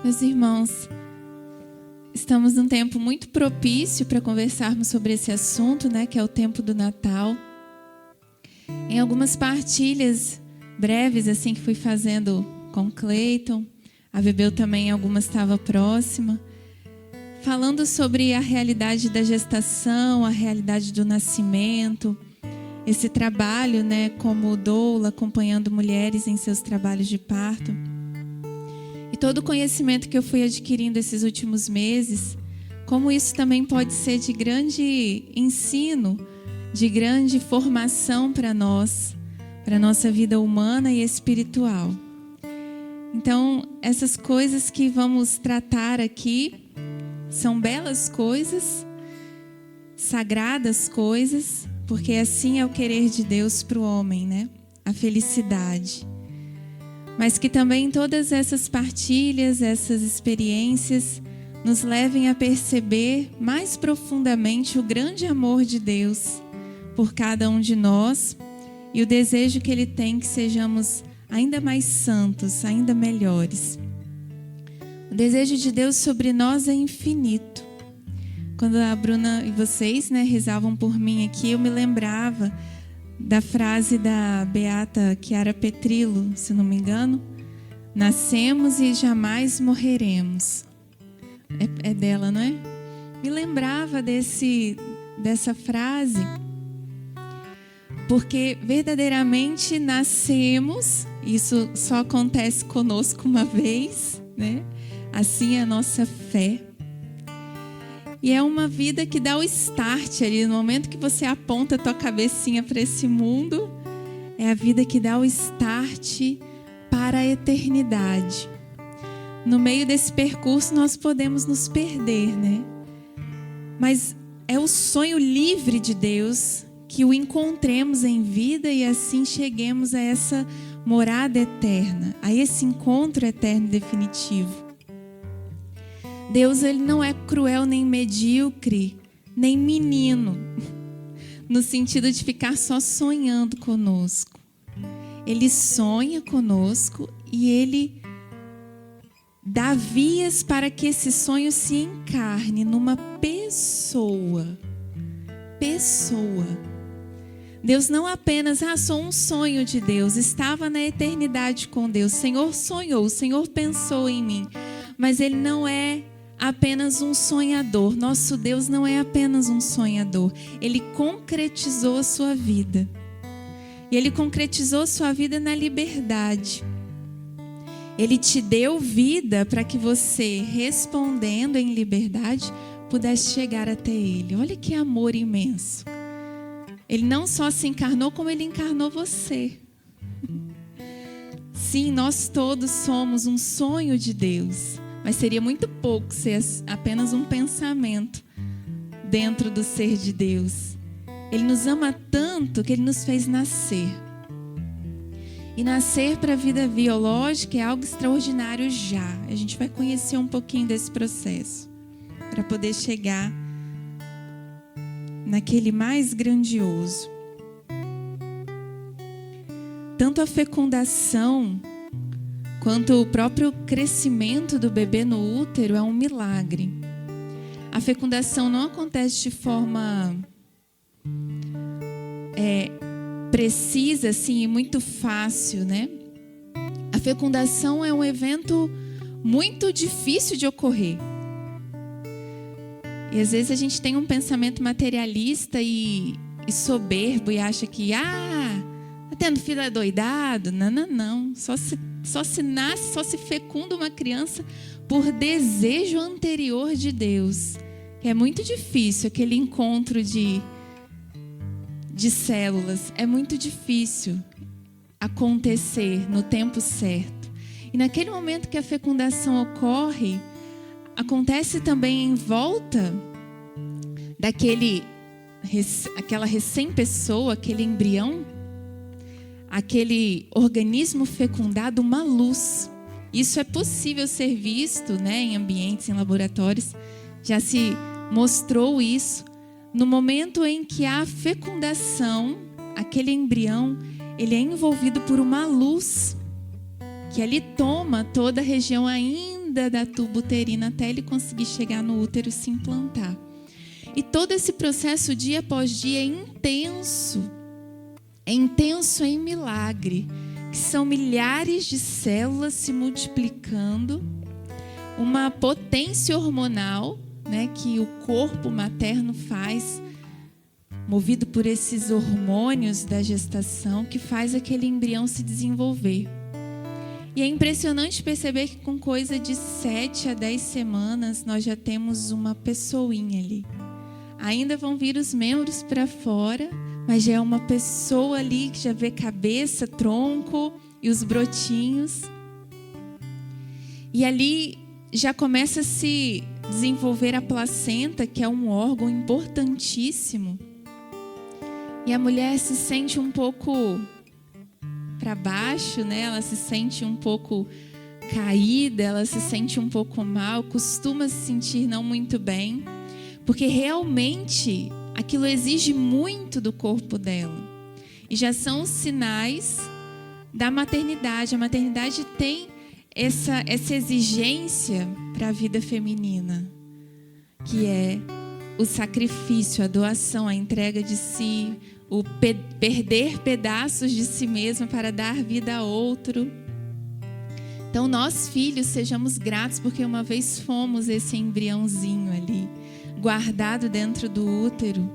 Meus irmãos, estamos num tempo muito propício para conversarmos sobre esse assunto, né, que é o tempo do Natal. Em algumas partilhas breves, assim, que fui fazendo com Cleiton, a Bebel também, algumas estava próxima, falando sobre a realidade da gestação, a realidade do nascimento, esse trabalho, né, como doula, acompanhando mulheres em seus trabalhos de parto. E todo o conhecimento que eu fui adquirindo esses últimos meses, como isso também pode ser de grande ensino, de grande formação para nós, para a nossa vida humana e espiritual. Então, essas coisas que vamos tratar aqui são belas coisas, sagradas coisas, porque assim é o querer de Deus para o homem, né? A felicidade. Mas que também todas essas partilhas, essas experiências, nos levem a perceber mais profundamente o grande amor de Deus por cada um de nós e o desejo que Ele tem que sejamos ainda mais santos, ainda melhores. O desejo de Deus sobre nós é infinito. Quando a Bruna e vocês, né, rezavam por mim aqui, eu me lembrava da frase da beata Chiara Petrillo, se não me engano: nascemos e jamais morreremos. É dela, não é? Me lembrava dessa frase, porque verdadeiramente nascemos, isso só acontece conosco uma vez, né? Assim é a nossa fé. E é uma vida que dá o start ali, no momento que você aponta a tua cabecinha para esse mundo, é a vida que dá o start para a eternidade. No meio desse percurso nós podemos nos perder, né? Mas é o sonho livre de Deus que o encontremos em vida e assim cheguemos a essa morada eterna, a esse encontro eterno e definitivo. Deus, ele não é cruel nem medíocre, nem menino, no sentido de ficar só sonhando conosco. Ele sonha conosco e ele dá vias para que esse sonho se encarne numa pessoa. Deus não apenas, sou um sonho de Deus, estava na eternidade com Deus, o Senhor sonhou, o Senhor pensou em mim, mas Ele não é apenas um sonhador. Nosso Deus não é apenas um sonhador. Ele concretizou a sua vida. E Ele concretizou a sua vida na liberdade. Ele te deu vida para que você, respondendo em liberdade, pudesse chegar até Ele. Olha que amor imenso. Ele não só se encarnou, como Ele encarnou você. Sim, nós todos somos um sonho de Deus. Mas seria muito pouco ser apenas um pensamento dentro do ser de Deus. Ele nos ama tanto que Ele nos fez nascer. E nascer para a vida biológica é algo extraordinário já. A gente vai conhecer um pouquinho desse processo para poder chegar naquele mais grandioso. Tanto a fecundação quanto o próprio crescimento do bebê no útero é um milagre. A fecundação não acontece de forma precisa, assim, e muito fácil, né? A fecundação é um evento muito difícil de ocorrer. E às vezes a gente tem um pensamento materialista e soberbo e acha que, tá tendo filho adoidado? Não. Só se nasce, só se fecunda uma criança por desejo anterior de Deus. É muito difícil aquele encontro de células. É muito difícil acontecer no tempo certo. E naquele momento que a fecundação ocorre, acontece também em volta aquela recém-pessoa, aquele embrião, aquele organismo fecundado, uma luz. Isso é possível ser visto, né, em ambientes, em laboratórios. Já se mostrou isso. No momento em que há fecundação, aquele embrião, ele é envolvido por uma luz que ali toma toda a região ainda funda da tuba uterina até ele conseguir chegar no útero e se implantar. E todo esse processo, dia após dia, é intenso em milagre, que são milhares de células se multiplicando, uma potência hormonal, né, que o corpo materno faz, movido por esses hormônios da gestação, que faz aquele embrião se desenvolver. E é impressionante perceber que com coisa de 7 a 10 semanas nós já temos uma pessoinha ali. Ainda vão vir os membros para fora, mas já é uma pessoa ali que já vê cabeça, tronco e os brotinhos. E ali já começa a se desenvolver a placenta, que é um órgão importantíssimo. E a mulher se sente um pouco para baixo, né? Ela se sente um pouco caída, ela se sente um pouco mal, costuma se sentir não muito bem, porque realmente aquilo exige muito do corpo dela. E já são os sinais da maternidade. A maternidade tem essa exigência para a vida feminina, que é o sacrifício, a doação, a entrega de si, o perder pedaços de si mesma para dar vida a outro. Então nós, filhos, sejamos gratos, porque uma vez fomos esse embriãozinho ali, guardado dentro do útero.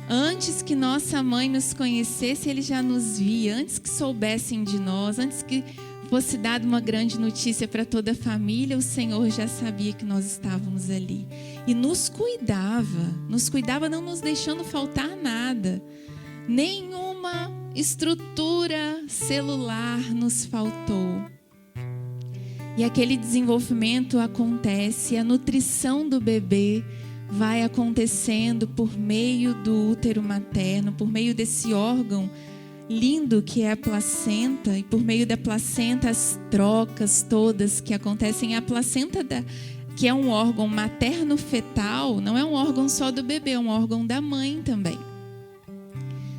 Antes que nossa mãe nos conhecesse, ele já nos via. Antes que soubessem de nós, antes que fosse dada uma grande notícia para toda a família, o Senhor já sabia que nós estávamos ali. E nos cuidava não nos deixando faltar nada. Nenhuma estrutura celular nos faltou. E aquele desenvolvimento acontece, a nutrição do bebê vai acontecendo por meio do útero materno, por meio desse órgão lindo que é a placenta, e por meio da placenta as trocas todas que acontecem. A placenta, que é um órgão materno-fetal, não é um órgão só do bebê, é um órgão da mãe também.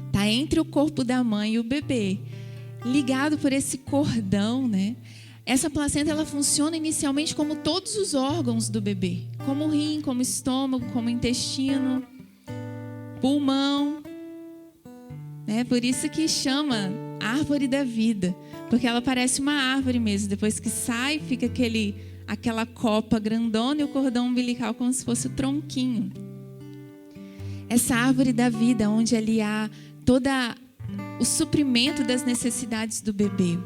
Está entre o corpo da mãe e o bebê, ligado por esse cordão, né? Essa placenta, ela funciona inicialmente como todos os órgãos do bebê, como o rim, como o estômago, como o intestino, pulmão. É por isso que chama árvore da vida, porque ela parece uma árvore mesmo. Depois que sai, fica aquela copa grandona e o cordão umbilical como se fosse o tronquinho. Essa árvore da vida, onde ali há todo o suprimento das necessidades do bebê.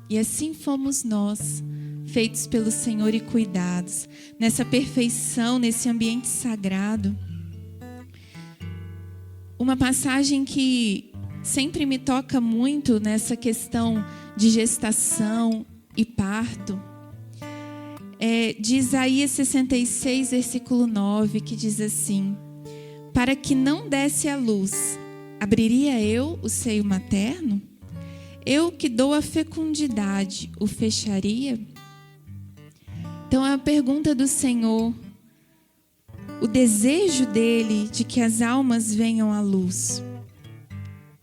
E assim fomos nós, feitos pelo Senhor e cuidados, nessa perfeição, nesse ambiente sagrado. Uma passagem que sempre me toca muito nessa questão de gestação e parto é de Isaías 66, versículo 9, que diz assim: para que não desse à luz, abriria eu o seio materno? Eu que dou a fecundidade, o fecharia? Então a pergunta do Senhor, o desejo dele de que as almas venham à luz.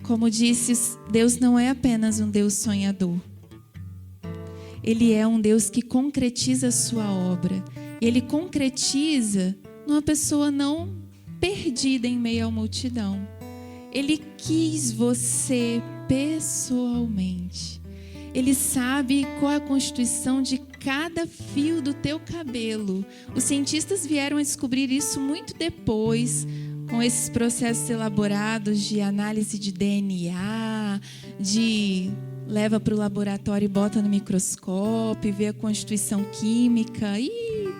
Como disse, Deus não é apenas um Deus sonhador. Ele é um Deus que concretiza a sua obra. E ele concretiza numa pessoa não perdida em meio à multidão. Ele quis você pessoalmente. Ele sabe qual é a constituição de cada fio do teu cabelo. Os cientistas vieram a descobrir isso muito depois, com esses processos elaborados de análise de DNA, leva para o laboratório e bota no microscópio, vê a constituição química. E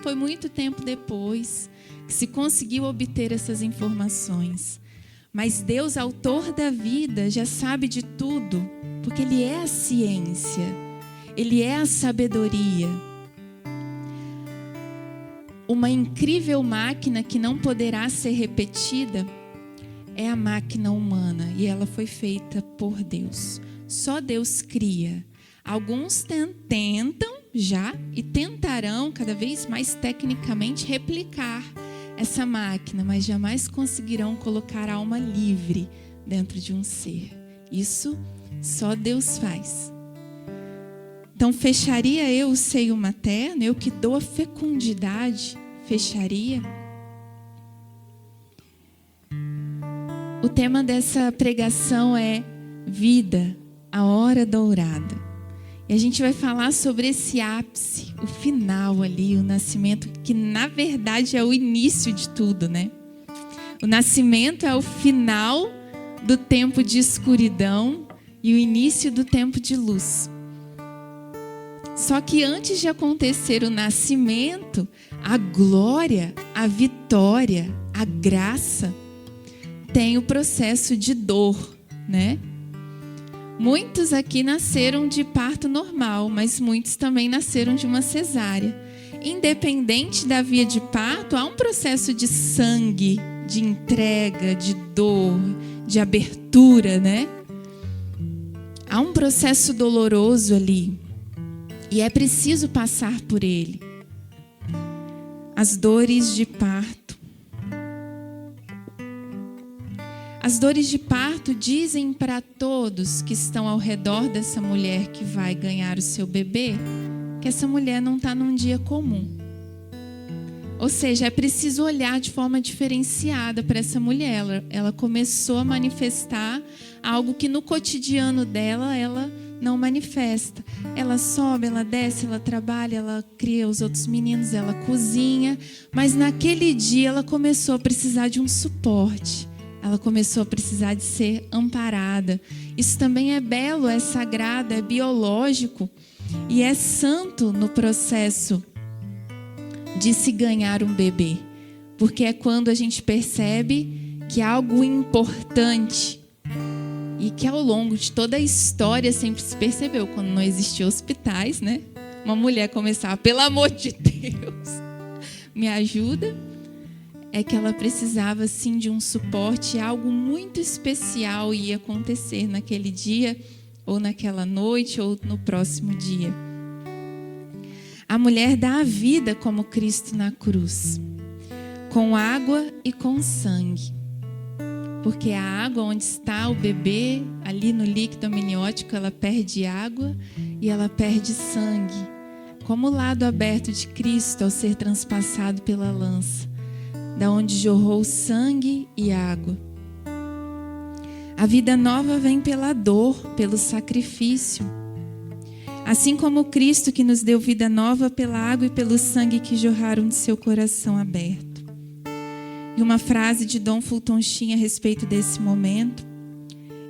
foi muito tempo depois que se conseguiu obter essas informações. Mas Deus, autor da vida, já sabe de tudo, porque Ele é a ciência, Ele é a sabedoria. Uma incrível máquina que não poderá ser repetida é a máquina humana, e ela foi feita por Deus. Só Deus cria. Alguns tentam já e tentarão cada vez mais tecnicamente replicar essa máquina, mas jamais conseguirão colocar a alma livre dentro de um ser. Isso só Deus faz. Então Então, fecharia eu o seio materno? Eu que dou a fecundidade, fecharia? O tema dessa pregação é vida, a hora dourada. E a gente vai falar sobre esse ápice, o final ali, o nascimento, que na verdade é o início de tudo, né? O nascimento é o final do tempo de escuridão e o início do tempo de luz. Só que antes de acontecer o nascimento, a glória, a vitória, a graça, tem o processo de dor, né? Muitos aqui nasceram de parto normal, mas muitos também nasceram de uma cesárea. Independente da via de parto, há um processo de sangue, de entrega, de dor, de abertura, né? Há um processo doloroso ali e é preciso passar por ele. As dores de parto. As dores de parto dizem para todos que estão ao redor dessa mulher que vai ganhar o seu bebê que essa mulher não está num dia comum. Ou seja, é preciso olhar de forma diferenciada para essa mulher. Ela começou a manifestar algo que no cotidiano dela ela não manifesta. Ela sobe, ela desce, ela trabalha, ela cria os outros meninos, ela cozinha. Mas naquele dia ela começou a precisar de um suporte. Ela começou a precisar de ser amparada. Isso também é belo, é sagrado, é biológico e é santo no processo de se ganhar um bebê. Porque é quando a gente percebe que algo importante e que ao longo de toda a história sempre se percebeu, quando não existiam hospitais, né? Uma mulher começava, pelo amor de Deus, me ajuda. É que ela precisava sim de um suporte, algo muito especial ia acontecer naquele dia, ou naquela noite, ou no próximo dia. A mulher dá a vida como Cristo na cruz, com água e com sangue. Porque a água onde está o bebê, ali no líquido amniótico, ela perde água e ela perde sangue. Como o lado aberto de Cristo ao ser transpassado pela lança, da onde jorrou sangue e água. A vida nova vem pela dor, pelo sacrifício. Assim como Cristo que nos deu vida nova pela água e pelo sangue que jorraram de seu coração aberto. E uma frase de Dom Fulton Sheen a respeito desse momento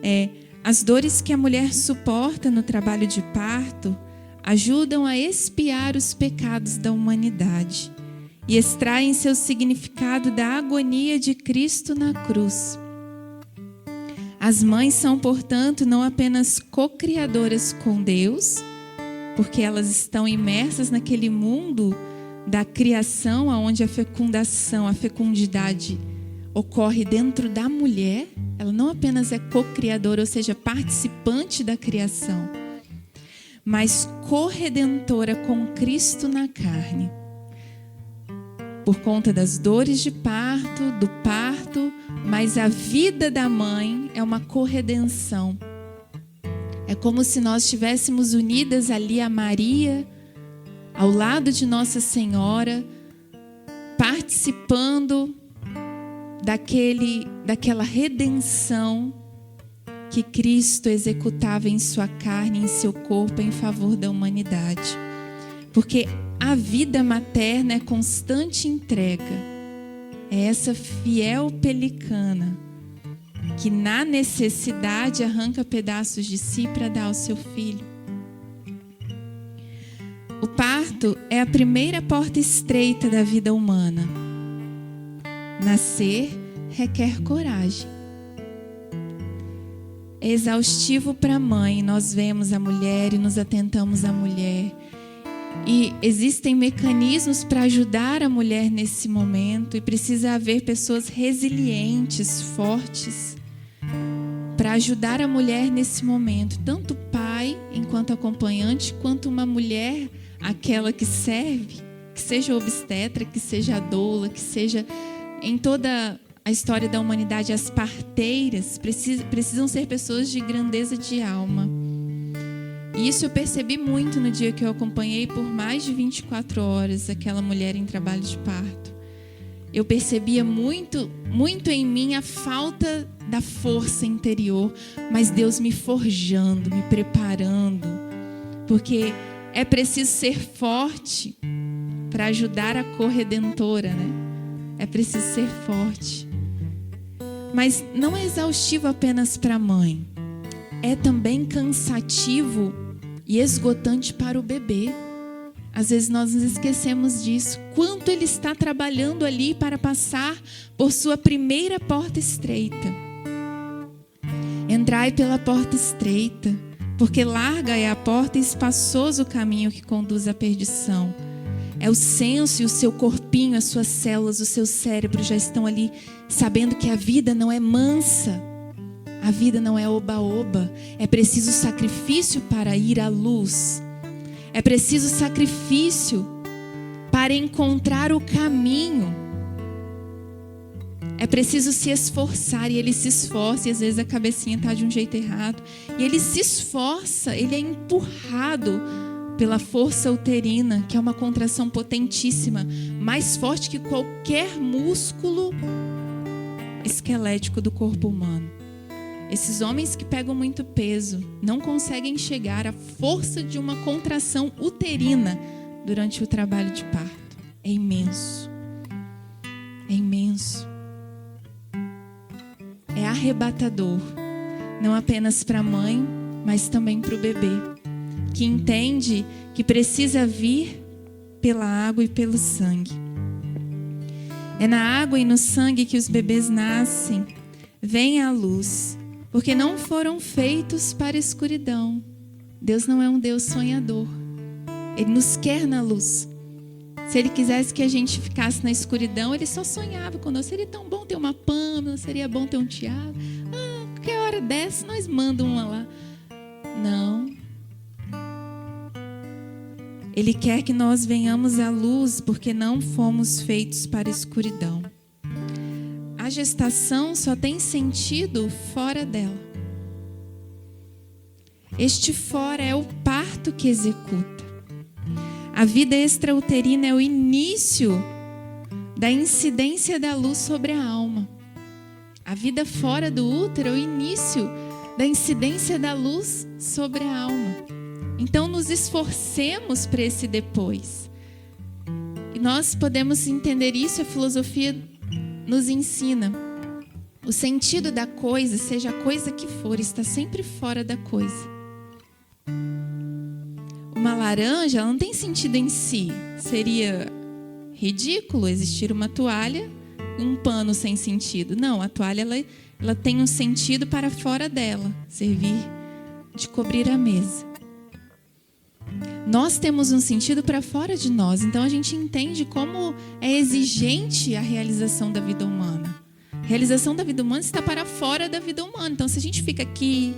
é: as dores que a mulher suporta no trabalho de parto ajudam a expiar os pecados da humanidade e extraem seu significado da agonia de Cristo na cruz. As mães são, portanto, não apenas co-criadoras com Deus, porque elas estão imersas naquele mundo da criação, onde a fecundação, a fecundidade ocorre dentro da mulher. Ela não apenas é co-criadora, ou seja, participante da criação, mas corredentora com Cristo na carne. Por conta das dores de parto, do parto, mas a vida da mãe é uma corredenção. É como se nós estivéssemos unidas ali a Maria, ao lado de Nossa Senhora, participando daquela redenção que Cristo executava em sua carne, em seu corpo, em favor da humanidade. Porque a vida materna é constante entrega. É essa fiel pelicana que na necessidade arranca pedaços de si para dar ao seu filho. O parto é a primeira porta estreita da vida humana. Nascer requer coragem. É exaustivo para a mãe. Nós vemos a mulher e nos atentamos à mulher. E existem mecanismos para ajudar a mulher nesse momento. E precisa haver pessoas resilientes, fortes, para ajudar a mulher nesse momento. Tanto o pai, enquanto acompanhante, quanto uma mulher, aquela que serve, que seja obstetra, que seja doula, que seja em toda a história da humanidade, as parteiras precisam ser pessoas de grandeza de alma. E isso eu percebi muito no dia que eu acompanhei por mais de 24 horas aquela mulher em trabalho de parto. Eu percebia muito, muito em mim a falta da força interior, mas Deus me forjando, me preparando, porque é preciso ser forte para ajudar a corredentora, né? É preciso ser forte. Mas não é exaustivo apenas para a mãe. É também cansativo e esgotante para o bebê. Às vezes nós nos esquecemos disso. Quanto ele está trabalhando ali para passar por sua primeira porta estreita. Entrai pela porta estreita, porque larga é a porta e espaçoso o caminho que conduz à perdição. É o senso e o seu corpinho, as suas células, o seu cérebro já estão ali sabendo que a vida não é mansa. A vida não é oba-oba. É preciso sacrifício para ir à luz. É preciso sacrifício para encontrar o caminho. É preciso se esforçar, e ele se esforça, e às vezes a cabecinha está de um jeito errado. E ele se esforça, ele é empurrado pela força uterina, que é uma contração potentíssima, mais forte que qualquer músculo esquelético do corpo humano. Esses homens que pegam muito peso não conseguem chegar à força de uma contração uterina durante o trabalho de parto. É imenso. É imenso. É arrebatador, não apenas para a mãe, mas também para o bebê, que entende que precisa vir pela água e pelo sangue. É na água e no sangue que os bebês nascem, vêm à luz, porque não foram feitos para a escuridão. Deus não é um Deus sonhador. Ele nos quer na luz. Se Ele quisesse que a gente ficasse na escuridão, Ele só sonhava conosco. Seria tão bom ter uma Pâmela, seria bom ter um Tiago. Qualquer hora dessa, nós mandamos uma lá. Não. Ele quer que nós venhamos à luz, porque não fomos feitos para a escuridão. A gestação só tem sentido fora dela. Este fora é o parto que executa. A vida extrauterina é o início da incidência da luz sobre a alma. A vida fora do útero é o início da incidência da luz sobre a alma. Então nos esforcemos para esse depois. E nós podemos entender isso, a filosofia nos ensina. O sentido da coisa, seja a coisa que for, está sempre fora da coisa. Uma laranja, ela não tem sentido em si. Seria ridículo existir uma toalha e um pano sem sentido. Não, a toalha ela tem um sentido para fora dela, servir de cobrir a mesa. Nós temos um sentido para fora de nós, então a gente entende como é exigente a realização da vida humana. A realização da vida humana está para fora da vida humana. Então, se a gente fica aqui,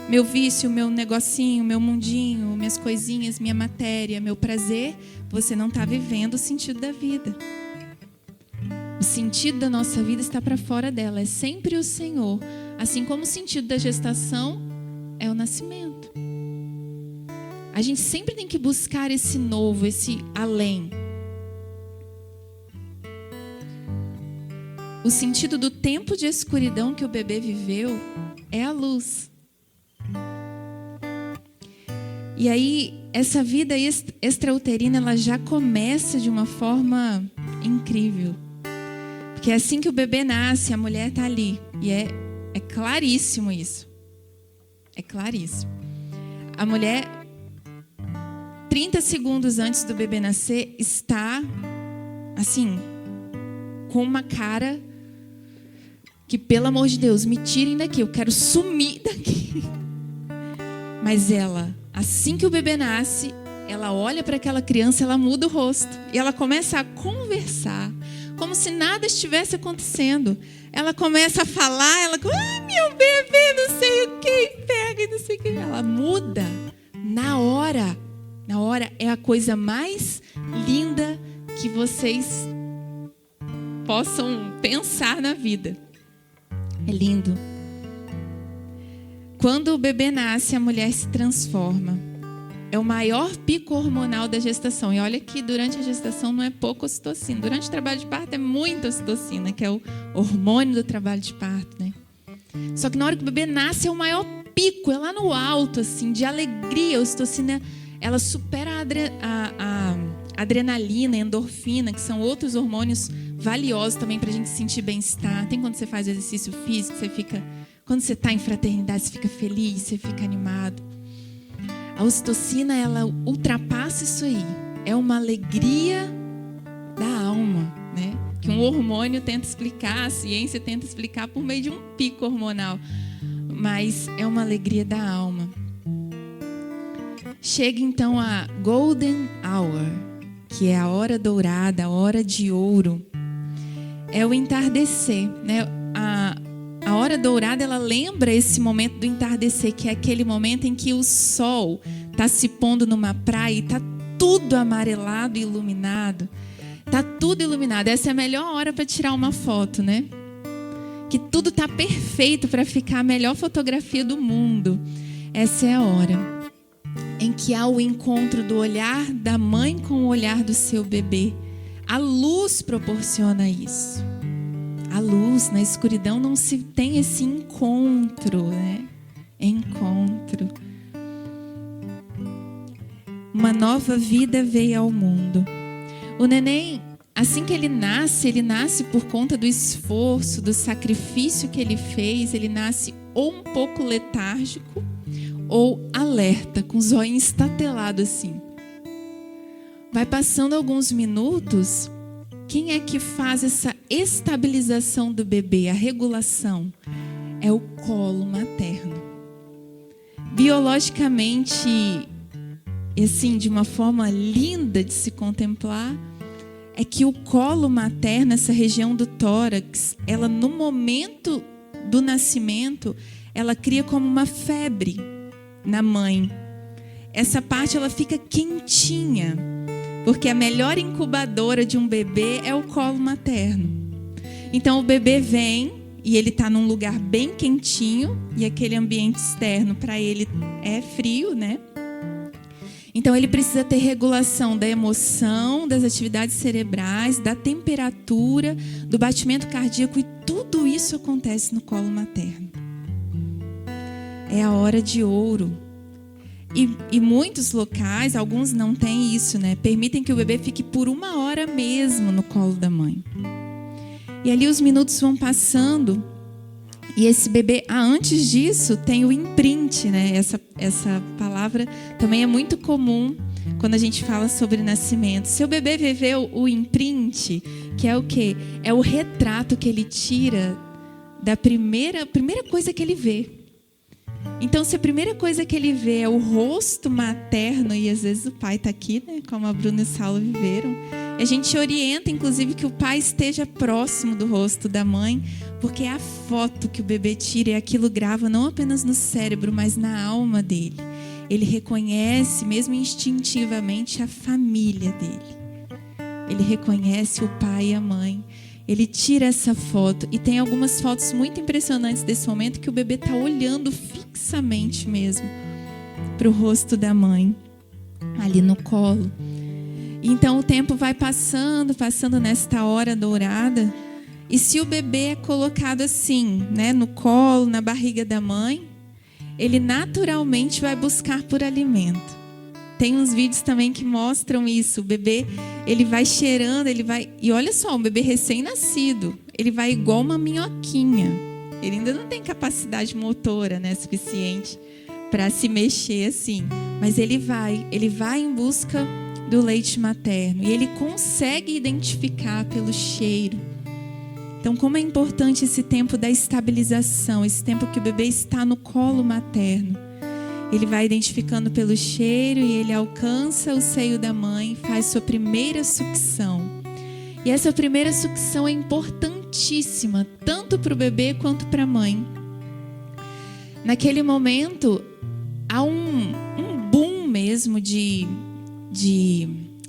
meu vício, meu negocinho, meu mundinho, minhas coisinhas, minha matéria, meu prazer, você não está vivendo o sentido da vida. O sentido da nossa vida está para fora dela, é sempre o Senhor. Assim como o sentido da gestação é o nascimento. A gente sempre tem que buscar esse novo, esse além. O sentido do tempo de escuridão que o bebê viveu é a luz. E aí, essa vida extrauterina, ela já começa de uma forma incrível. Porque assim que o bebê nasce, a mulher está ali. E é claríssimo isso. É claríssimo. A mulher, 30 segundos antes do bebê nascer, está, assim, com uma cara que, pelo amor de Deus, me tirem daqui, eu quero sumir daqui. Mas ela, assim que o bebê nasce, ela olha para aquela criança, ela muda o rosto. E ela começa a conversar, como se nada estivesse acontecendo. Ela começa a falar, ela, meu bebê, não sei o que, pega e não sei o que. Ela muda na hora. Na hora é a coisa mais linda que vocês possam pensar na vida. É lindo. Quando o bebê nasce, a mulher se transforma. é o maior pico hormonal da gestação. E olha que durante a gestação não é pouca ocitocina. Durante o trabalho de parto é muita ocitocina, que é o hormônio do trabalho de parto, né? Só que na hora que o bebê nasce é o maior pico, é lá no alto, assim, de alegria. A ocitocina, ela supera a adrenalina, a endorfina, que são outros hormônios valiosos também pra gente sentir bem-estar. Tem quando você faz exercício físico, você fica... Quando você está em fraternidade, você fica feliz, você fica animado. A ocitocina, ela ultrapassa isso aí. É uma alegria da alma, né? Que um hormônio tenta explicar, a ciência tenta explicar por meio de um pico hormonal. Mas é uma alegria da alma. Chega então a Golden Hour, que é a hora dourada, a hora de ouro. É o entardecer, né? A hora dourada, ela lembra esse momento do entardecer, que é aquele momento em que o sol está se pondo numa praia e está tudo amarelado e iluminado. Está tudo iluminado. Essa é a melhor hora para tirar uma foto, né? Que tudo está perfeito para ficar a melhor fotografia do mundo. Essa é a hora em que há o encontro do olhar da mãe com o olhar do seu bebê. A luz proporciona isso. A luz, na escuridão não se tem esse encontro, né? Encontro. Uma nova vida veio ao mundo. O neném, assim que ele nasce por conta do esforço, do sacrifício que ele fez, ele nasce ou um pouco letárgico ou alerta, com os olhinhos estatelados assim. Vai passando alguns minutos. Quem é que faz essa estabilização do bebê, a regulação? É o colo materno. Biologicamente, assim, de uma forma linda de se contemplar, é que o colo materno, essa região do tórax, ela no momento do nascimento, ela cria como uma febre na mãe. Essa parte ela fica quentinha. Porque a melhor incubadora de um bebê é o colo materno. Então o bebê vem e ele está num lugar bem quentinho e aquele ambiente externo para ele é frio, né? Então ele precisa ter regulação da emoção, das atividades cerebrais, da temperatura, do batimento cardíaco, e tudo isso acontece no colo materno. É a hora de ouro. E muitos locais, alguns não têm isso, né? Permitem que o bebê fique por 1 hora mesmo no colo da mãe. E ali os minutos vão passando. E esse bebê, antes disso, tem o imprint, né? Essa palavra também é muito comum quando a gente fala sobre nascimento. Seu bebê viveu o imprint, que é o quê? É o retrato que ele tira da primeira coisa que ele vê. Então, se a primeira coisa que ele vê é o rosto materno, e às vezes o pai está aqui, né, como a Bruna e o Saulo viveram, a gente orienta, inclusive, que o pai esteja próximo do rosto da mãe, porque é a foto que o bebê tira e aquilo grava não apenas no cérebro, mas na alma dele. Ele reconhece, mesmo instintivamente, a família dele. Ele reconhece o pai e a mãe. Ele tira essa foto, e tem algumas fotos muito impressionantes desse momento que o bebê está olhando fixamente mesmo para o rosto da mãe, ali no colo. Então o tempo vai passando nesta hora dourada, e se o bebê é colocado assim, né, no colo, na barriga da mãe, ele naturalmente vai buscar por alimento. Tem uns vídeos também que mostram isso. O bebê, ele vai cheirando, ele vai... E olha só, um bebê recém-nascido, ele vai igual uma minhoquinha. Ele ainda não tem capacidade motora, né, suficiente para se mexer assim. Mas ele vai em busca do leite materno. E ele consegue identificar pelo cheiro. Então, como é importante esse tempo da estabilização, esse tempo que o bebê está no colo materno. Ele vai identificando pelo cheiro e ele alcança o seio da mãe, faz sua primeira sucção. E essa primeira sucção é importantíssima, tanto para o bebê quanto para a mãe. Naquele momento, há um boom mesmo de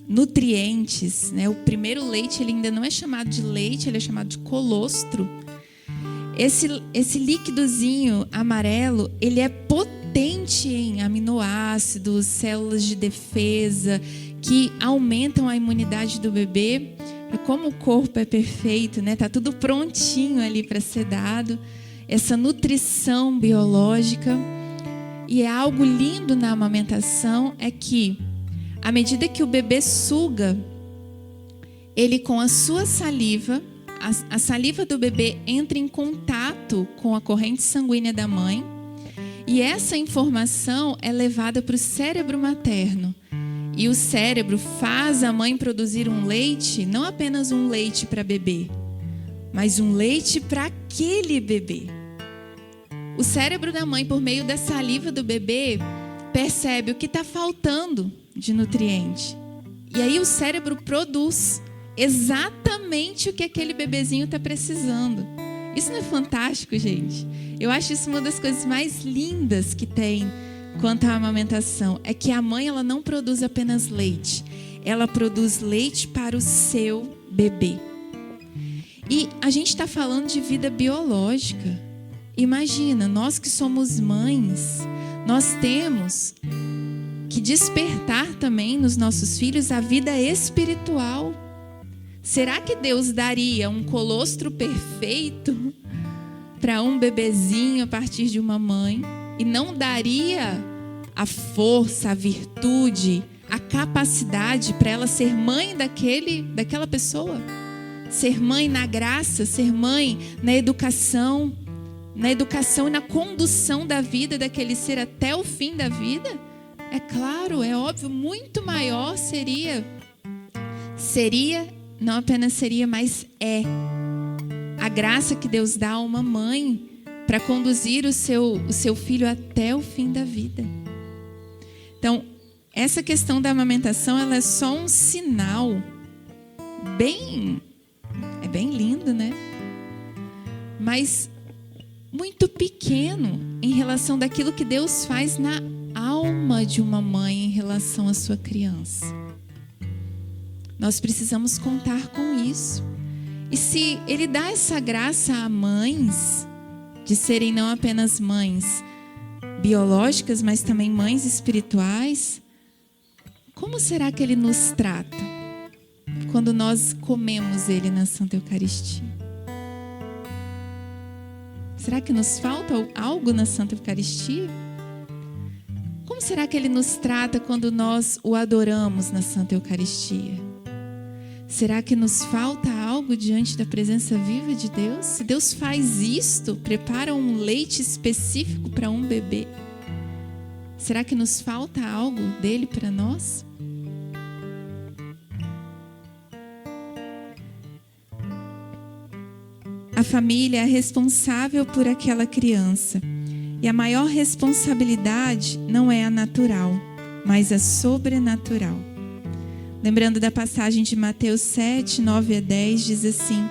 nutrientes, né? O primeiro leite, ele ainda não é chamado de leite, ele é chamado de colostro. Esse líquidozinho amarelo, ele é potente potente em aminoácidos, células de defesa, que aumentam a imunidade do bebê. Como o corpo é perfeito, né? Tá tudo prontinho ali para ser dado. Essa nutrição biológica. E é algo lindo na amamentação é que, à medida que o bebê suga, ele com a sua saliva, a saliva do bebê entra em contato com a corrente sanguínea da mãe, e essa informação é levada para o cérebro materno. E o cérebro faz a mãe produzir um leite, não apenas um leite para bebê, mas um leite para aquele bebê. O cérebro da mãe, por meio da saliva do bebê, percebe o que está faltando de nutriente. E aí o cérebro produz exatamente o que aquele bebezinho está precisando. Isso não é fantástico, gente? Eu acho isso uma das coisas mais lindas que tem quanto à amamentação. É que a mãe, ela não produz apenas leite. Ela produz leite para o seu bebê. E a gente está falando de vida biológica. Imagina, nós que somos mães, nós temos que despertar também nos nossos filhos a vida espiritual. Será que Deus daria um colostro perfeito para um bebezinho a partir de uma mãe e não daria a força, a virtude, a capacidade para ela ser mãe daquela pessoa? Ser mãe na graça, ser mãe na educação e na condução da vida daquele ser até o fim da vida? É claro, é óbvio, muito maior seria, não apenas seria, mas é a graça que Deus dá a uma mãe para conduzir o seu filho até o fim da vida. Então, essa questão da amamentação, ela é só um sinal é bem lindo, né? Mas muito pequeno em relação daquilo que Deus faz na alma de uma mãe em relação à sua criança. Nós precisamos contar com isso. E se Ele dá essa graça a mães, de serem não apenas mães biológicas, mas também mães espirituais, como será que Ele nos trata quando nós comemos Ele na Santa Eucaristia? Será que nos falta algo na Santa Eucaristia? Como será que Ele nos trata quando nós o adoramos na Santa Eucaristia? Será que nos falta algo diante da presença viva de Deus? Se Deus faz isto, prepara um leite específico para um bebê, será que nos falta algo dele para nós? A família é responsável por aquela criança. E a maior responsabilidade não é a natural, mas a sobrenatural. Lembrando da passagem de Mateus 7, 9 a 10, diz assim: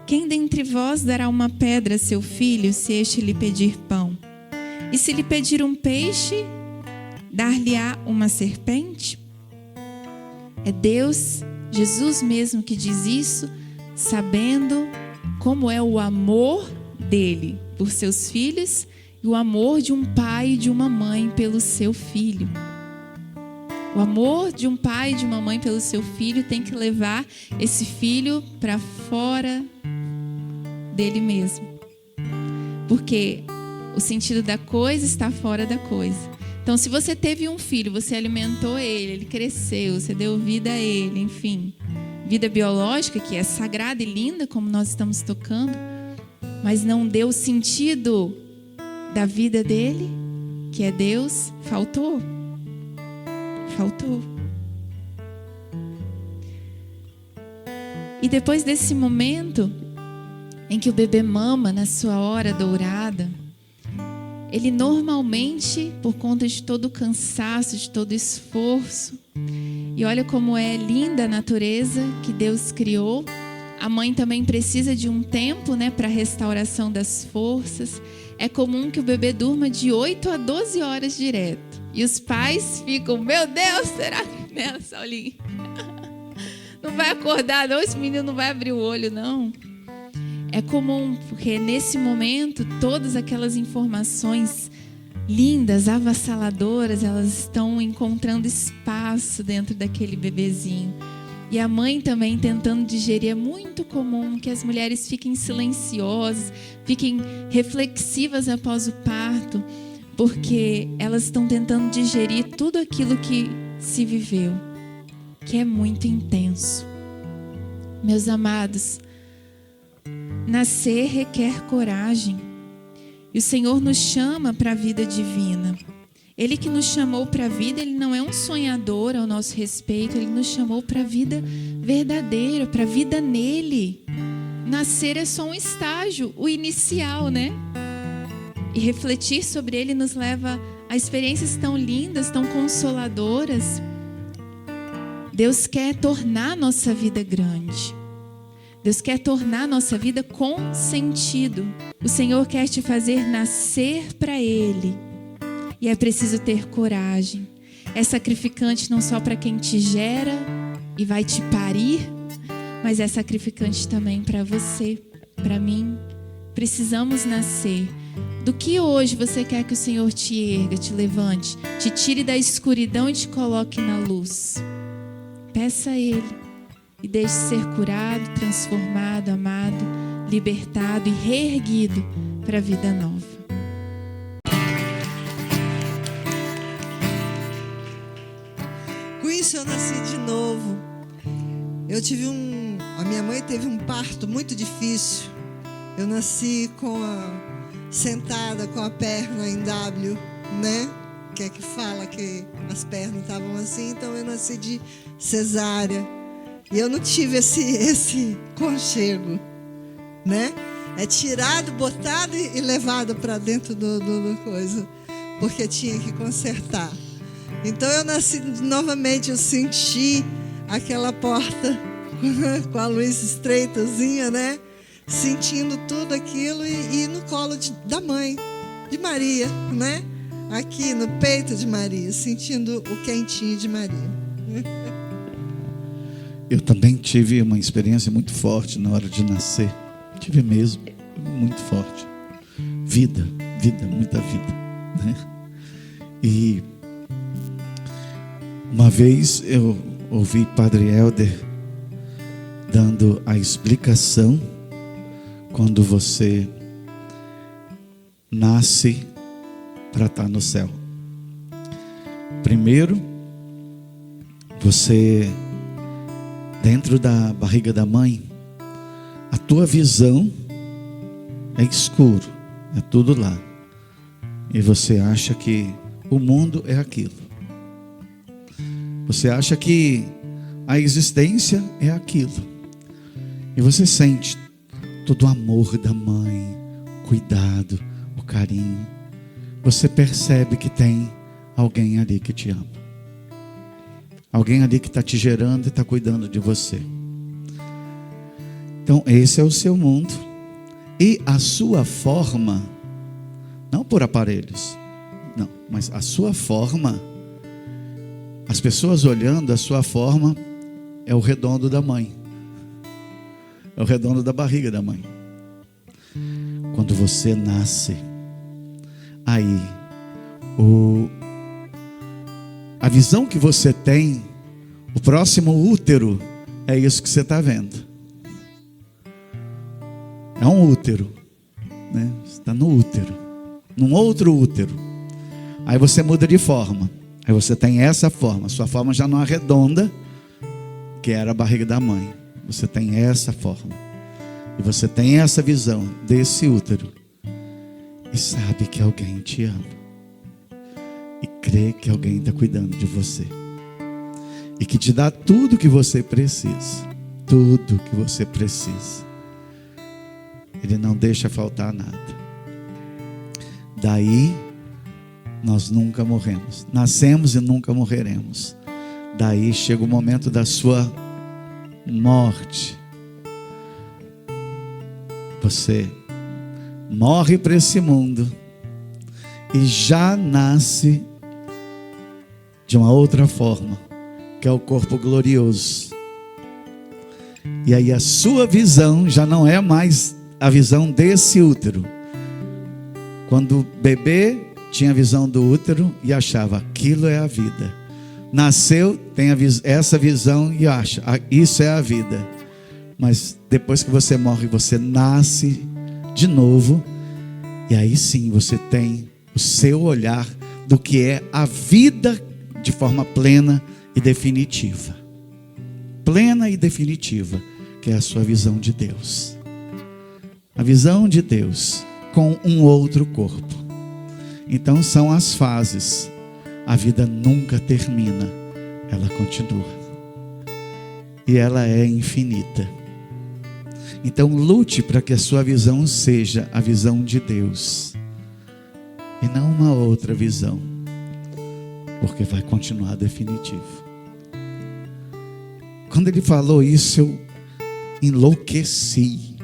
Quem dentre vós dará uma pedra a seu filho, se este lhe pedir pão? E se lhe pedir um peixe, dar-lhe-á uma serpente? É Deus, Jesus mesmo, que diz isso, sabendo como é o amor dele por seus filhos e o amor de um pai e de uma mãe pelo seu filho. O amor de um pai e de uma mãe pelo seu filho tem que levar esse filho para fora dele mesmo. Porque o sentido da coisa está fora da coisa. Então, se você teve um filho, você alimentou ele cresceu, você deu vida a ele, enfim. Vida biológica, que é sagrada e linda, como nós estamos tocando, mas não deu sentido da vida dele, que é Deus, faltou. E depois desse momento em que o bebê mama na sua hora dourada, ele normalmente, por conta de todo o cansaço, de todo o esforço, e olha como é linda a natureza que Deus criou, a mãe também precisa de um tempo, né, para a restauração das forças. É comum que o bebê durma de 8 a 12 horas direto. E os pais ficam, meu Deus, será que, né, Saulinho? Não vai acordar não, esse menino não vai abrir o olho não. É comum, porque nesse momento todas aquelas informações lindas, avassaladoras, elas estão encontrando espaço dentro daquele bebezinho. E a mãe também tentando digerir. É muito comum que as mulheres fiquem silenciosas, fiquem reflexivas após o parto, porque elas estão tentando digerir tudo aquilo que se viveu, que é muito intenso. Meus amados, nascer requer coragem. E o Senhor nos chama para a vida divina. Ele que nos chamou para a vida, Ele não é um sonhador ao nosso respeito. Ele nos chamou para a vida verdadeira, para a vida nele. Nascer é só um estágio, o inicial, né? E refletir sobre ele nos leva a experiências tão lindas, tão consoladoras. Deus quer tornar a nossa vida grande. Deus quer tornar a nossa vida com sentido. O Senhor quer te fazer nascer para Ele. E é preciso ter coragem. É sacrificante não só para quem te gera e vai te parir, mas é sacrificante também para você, para mim. Precisamos nascer. Do que hoje você quer que o Senhor te erga, te levante, te tire da escuridão e te coloque na luz? Peça a Ele e deixe ser curado, transformado, amado, libertado e reerguido para a vida nova. Com isso eu nasci de novo. A minha mãe teve um parto muito difícil. Eu nasci sentada com a perna em W, né? Que é que fala que as pernas estavam assim, então eu nasci de cesárea. E eu não tive esse conchego, né? É tirado, botado e levado para dentro do coisa, porque tinha que consertar. Então eu nasci novamente, eu senti aquela porta com a luz estreitazinha, né? Sentindo tudo aquilo e no colo da mãe, de Maria, né? Aqui no peito de Maria, sentindo o quentinho de Maria. Eu também tive uma experiência muito forte na hora de nascer. Tive mesmo, muito forte. Vida, muita vida, né? E uma vez eu ouvi Padre Helder dando a explicação quando você nasce para estar no céu. Primeiro, você, dentro da barriga da mãe, a tua visão é escuro, é tudo lá. E você acha que o mundo é aquilo. Você acha que a existência é aquilo. E você sente todo o amor da mãe, o cuidado, o carinho. Você percebe que tem alguém ali que te ama. Alguém ali que está te gerando e está cuidando de você. Então esse é o seu mundo. E a sua forma, não por aparelhos, não, mas a sua forma, as pessoas olhando a sua forma, é o redondo da mãe. É o redondo da barriga da mãe. Quando você nasce, aí a visão que você tem, o próximo útero, é isso que você está vendo. É um útero, né? Você está no útero, num outro útero. Aí você muda de forma. Aí você tem essa forma. Sua forma já não é redonda, que era a barriga da mãe. Você tem essa forma. E você tem essa visão desse útero. E sabe que alguém te ama. E crê que alguém está cuidando de você. E que te dá tudo que você precisa. Tudo que você precisa. Ele não deixa faltar nada. Daí nós nunca morremos. Nascemos e nunca morreremos. Daí chega o momento da sua morte. Você morre para esse mundo e já nasce de uma outra forma, que é o corpo glorioso. E aí a sua visão já não é mais a visão desse útero. Quando o bebê tinha a visão do útero e achava, aquilo é a vida. Nasceu, tem essa visão e acha, isso é a vida. Mas depois que você morre, você nasce de novo. E aí sim você tem o seu olhar do que é a vida de forma plena e definitiva. Plena e definitiva, que é a sua visão de Deus. A visão de Deus com um outro corpo. Então são as fases. A vida nunca termina, ela continua. E ela é infinita. Então lute para que a sua visão seja a visão de Deus e não uma outra visão, porque vai continuar definitivo. Quando ele falou isso, eu enlouqueci.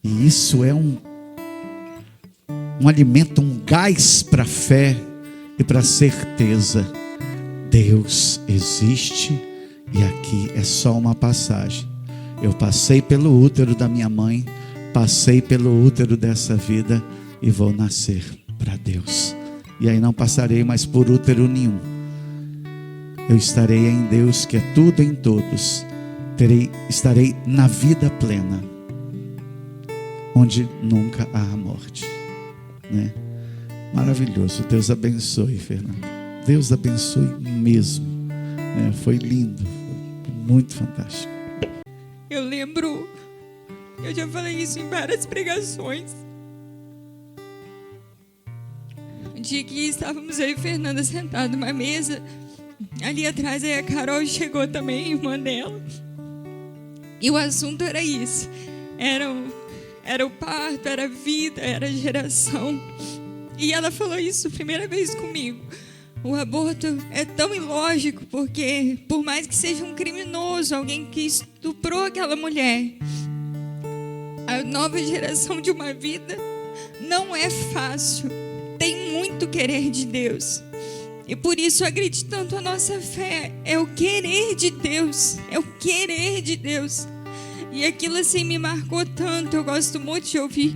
E isso é um alimento, um gás para a fé e para a certeza. Deus existe e aqui é só uma passagem. Eu passei pelo útero da minha mãe, passei pelo útero dessa vida e vou nascer para Deus. E aí não passarei mais por útero nenhum. Eu estarei em Deus, que é tudo em todos. Estarei na vida plena, onde nunca há morte, né? Maravilhoso. Deus abençoe, Fernando. Deus abençoe mesmo, né? Foi lindo, foi muito fantástico. Eu lembro, eu já falei isso em várias pregações. Um dia que estávamos eu e Fernanda sentados numa mesa, ali atrás aí a Carol chegou também, irmã dela. E o assunto era isso. Era o parto, era a vida, era a geração. E ela falou isso a primeira vez comigo. O aborto é tão ilógico, porque por mais que seja um criminoso, alguém que estuprou aquela mulher, a nova geração de uma vida não é fácil. Tem muito querer de Deus. E por isso agride tanto a nossa fé. É o querer de Deus. É o querer de Deus. E aquilo assim me marcou tanto. Eu gosto muito de ouvir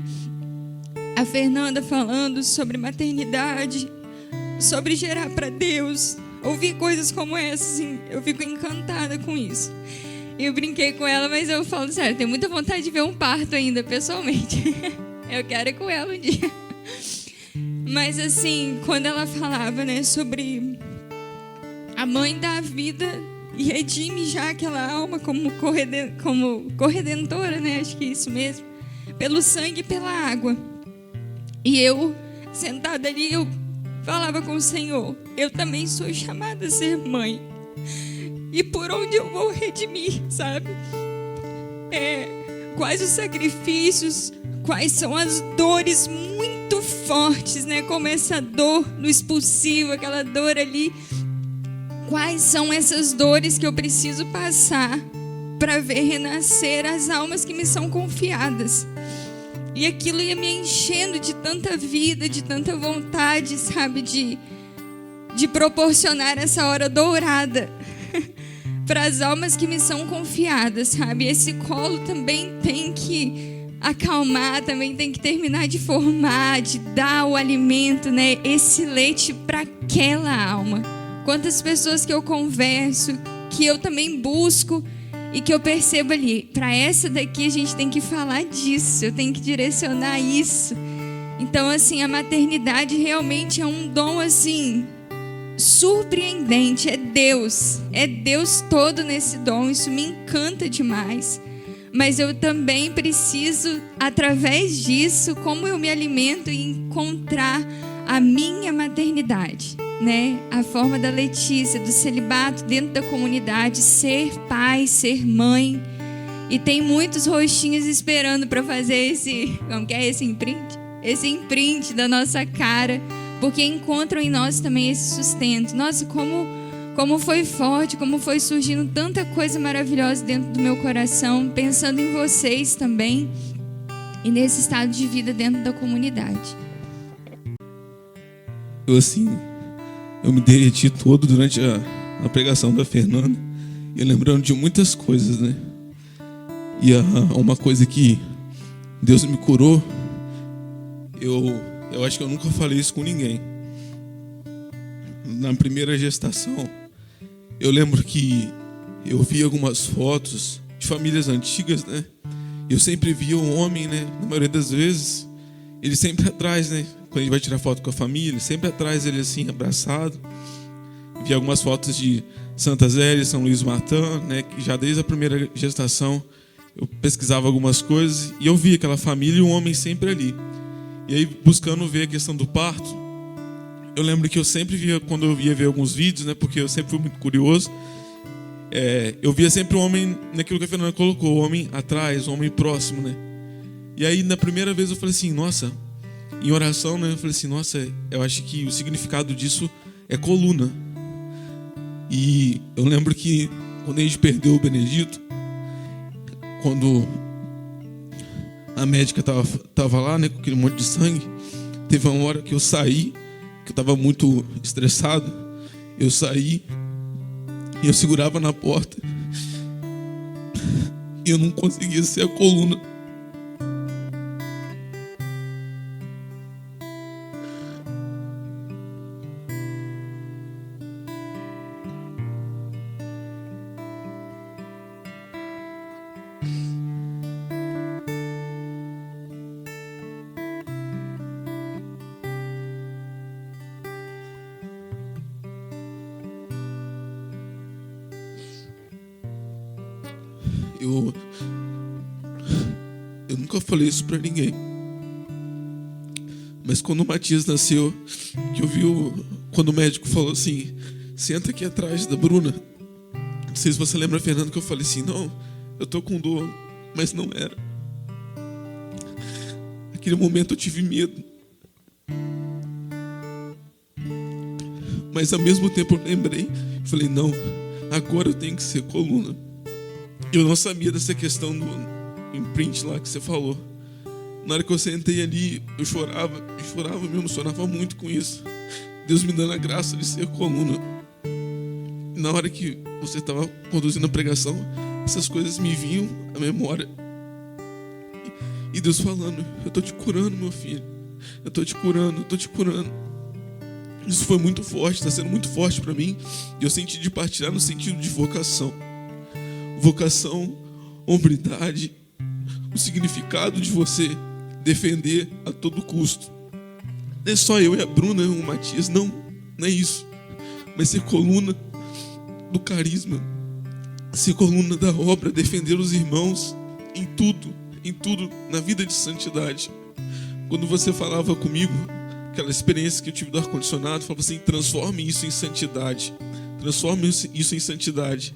a Fernanda falando sobre maternidade, sobre gerar para Deus. Ouvir coisas como essas, assim, eu fico encantada com isso. Eu brinquei com ela, mas eu falo sério, tenho muita vontade de ver um parto ainda, pessoalmente. Eu quero ir com ela um dia. Mas assim, quando ela falava, né, sobre a mãe da vida e redime já aquela alma como corredentora, né, acho que é isso mesmo, pelo sangue e pela água. E eu, sentada ali, eu falava com o Senhor, eu também sou chamada a ser mãe. E por onde eu vou redimir, sabe? Quais os sacrifícios, quais são as dores muito fortes, né? Como essa dor no expulsivo, aquela dor ali. Quais são essas dores que eu preciso passar para ver renascer as almas que me são confiadas? E aquilo ia me enchendo de tanta vida, de tanta vontade, sabe? De proporcionar essa hora dourada para as almas que me são confiadas, sabe? Esse colo também tem que acalmar, também tem que terminar de formar, de dar o alimento, né? Esse leite para aquela alma. Quantas pessoas que eu converso, que eu também busco e que eu percebo ali, para essa daqui a gente tem que falar disso, eu tenho que direcionar isso. Então, assim, a maternidade realmente é um dom, assim, surpreendente. É Deus todo nesse dom, isso me encanta demais. Mas eu também preciso, através disso, como eu me alimento e encontrar a minha maternidade, né? A forma da Letícia, do celibato dentro da comunidade, ser pai, ser mãe. E tem muitos rostinhos esperando para fazer esse imprint? Esse imprint da nossa cara, porque encontram em nós também esse sustento. Nossa, como foi forte, como foi surgindo tanta coisa maravilhosa dentro do meu coração, pensando em vocês também e nesse estado de vida dentro da comunidade. Eu me derreti todo durante a pregação da Fernanda, e lembrando de muitas coisas, né? E uma coisa que Deus me curou, eu eu acho que eu nunca falei isso com ninguém. Na primeira gestação, eu lembro que eu vi algumas fotos de famílias antigas, né? Eu sempre via um homem, né? Na maioria das vezes, ele sempre atrás, né? Quando a gente vai tirar foto com a família, sempre atrás ele assim, abraçado. Vi algumas fotos de Santa Zélia, São Luís Martã, né? Que já desde a primeira gestação eu pesquisava algumas coisas e eu via aquela família e um homem sempre ali. E aí, buscando ver a questão do parto, eu lembro que eu sempre via, quando eu ia ver alguns vídeos, né? Porque eu sempre fui muito curioso. Eu via sempre o homem, naquilo que a Fernanda colocou, o homem atrás, o homem próximo, né? E aí, na primeira vez, eu falei assim, nossa, em oração, né? Eu falei assim, nossa, eu acho que o significado disso é coluna. E eu lembro que quando a gente perdeu o Benedito, quando a médica tava lá, né, com aquele monte de sangue, teve uma hora que eu saí, que eu estava muito estressado, eu saí e eu segurava na porta e eu não conseguia ser a coluna. Eu nunca falei isso pra ninguém. Mas quando o Matias nasceu, que eu vi quando o médico falou assim, senta aqui atrás da Bruna. Não sei se você lembra, Fernando, que eu falei assim, não, eu tô com dor, mas não era. Naquele momento eu tive medo. Mas ao mesmo tempo eu lembrei, falei, não, agora eu tenho que ser coluna. Eu não sabia dessa questão do imprint lá que você falou. Na hora que eu sentei ali, eu chorava mesmo, chorava muito com isso. Deus me dando a graça de ser coluna. E na hora que você estava conduzindo a pregação, essas coisas me vinham à memória. E Deus falando, eu tô te curando, meu filho. Eu tô te curando, eu tô te curando. Isso foi muito forte, está sendo muito forte para mim. E eu senti de partilhar no sentido de vocação. Vocação, hombridade, o significado de você defender a todo custo. Não é só eu e a Bruna, o Matias, não é isso. Mas ser coluna do carisma, ser coluna da obra, defender os irmãos em tudo, na vida de santidade. Quando você falava comigo, aquela experiência que eu tive do ar-condicionado, falava assim, transforme isso em santidade. Transforme isso em santidade.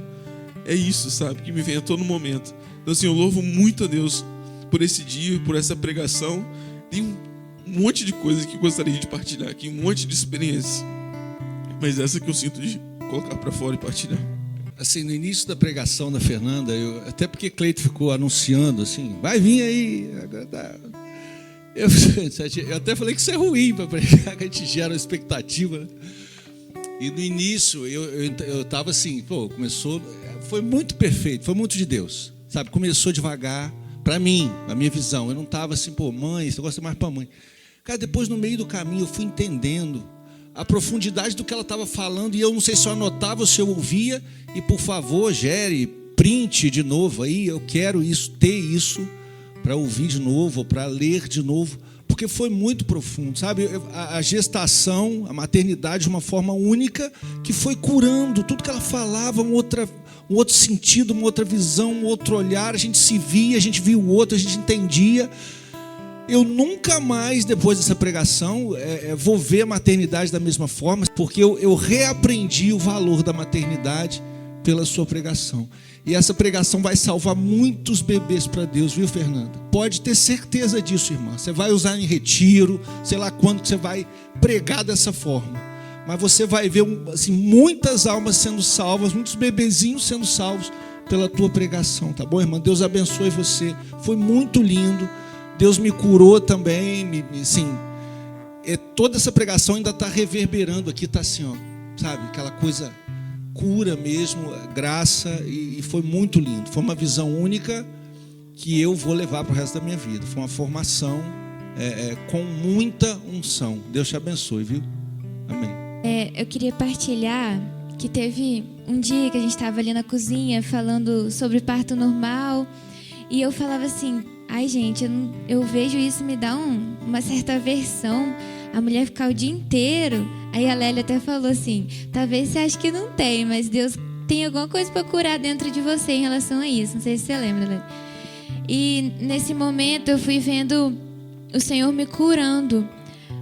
É isso, sabe, que me vem a todo momento. Então assim, eu louvo muito a Deus por esse dia, por essa pregação. Tem um monte de coisas que eu gostaria de partilhar aqui, um monte de experiências. Mas essa que eu sinto de colocar para fora e partilhar. Assim, no início da pregação da Fernanda, até porque Cleito ficou anunciando assim, vai vir aí. Eu até falei que isso é ruim para pregar, que a gente gera uma expectativa, né? E no início eu estava assim, começou, foi muito perfeito, foi muito de Deus, sabe? Começou devagar, para mim, a minha visão. Eu não estava assim, mãe, isso gosta mais para mãe. Cara, depois no meio do caminho eu fui entendendo a profundidade do que ela estava falando, e eu não sei se eu anotava ou se eu ouvia. E por favor, gere, print de novo aí, eu quero isso, ter isso para ouvir de novo, para ler de novo, porque foi muito profundo, sabe? A gestação, a maternidade de uma forma única, que foi curando tudo que ela falava, um outro sentido, uma outra visão, um outro olhar. A gente se via, a gente via o outro, a gente entendia. Eu nunca mais, depois dessa pregação, vou ver a maternidade da mesma forma, porque eu reaprendi o valor da maternidade pela sua pregação. E essa pregação vai salvar muitos bebês para Deus, viu, Fernanda? Pode ter certeza disso, irmã. Você vai usar em retiro, sei lá quando que você vai pregar dessa forma. Mas você vai ver assim, muitas almas sendo salvas, muitos bebezinhos sendo salvos pela tua pregação, tá bom, irmã? Deus abençoe você. Foi muito lindo. Deus me curou também, assim, toda essa pregação ainda está reverberando aqui, está assim, ó, sabe? Aquela coisa cura mesmo, graça, e foi muito lindo. Foi uma visão única que eu vou levar para o resto da minha vida. Foi uma formação com muita unção. Deus te abençoe, viu? Amém. Eu queria partilhar que teve um dia que a gente estava ali na cozinha falando sobre parto normal e eu falava assim, ai gente, eu vejo isso, me dá uma certa aversão, a mulher ficar o dia inteiro. Aí a Lélia até falou assim, talvez você ache que não tem, mas Deus tem alguma coisa para curar dentro de você em relação a isso. Não sei se você lembra, Lélia. E nesse momento eu fui vendo o Senhor me curando,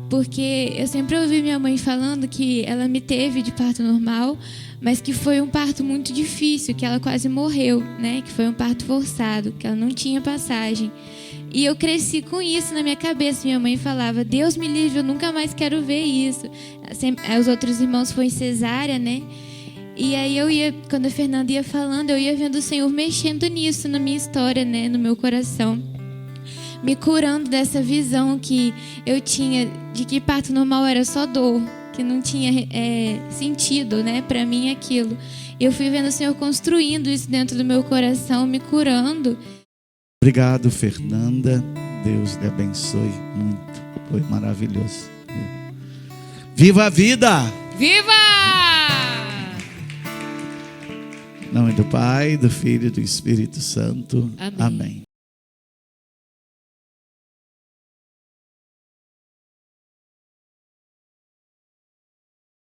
porque eu sempre ouvi minha mãe falando que ela me teve de parto normal, mas que foi um parto muito difícil, que ela quase morreu, né? Que foi um parto forçado, que ela não tinha passagem. E eu cresci com isso na minha cabeça. Minha mãe falava, Deus me livre, eu nunca mais quero ver isso. Os outros irmãos foi cesárea, né? E aí quando a Fernanda ia falando, eu ia vendo o Senhor mexendo nisso na minha história, né? No meu coração. Me curando dessa visão que eu tinha de que parto normal era só dor, que não tinha sentido, né? Para mim aquilo. Eu fui vendo o Senhor construindo isso dentro do meu coração, me curando. Obrigado, Fernanda. Deus lhe abençoe muito. Foi maravilhoso. Viva a vida! Viva! Em nome do Pai, do Filho e do Espírito Santo. Amém. Amém.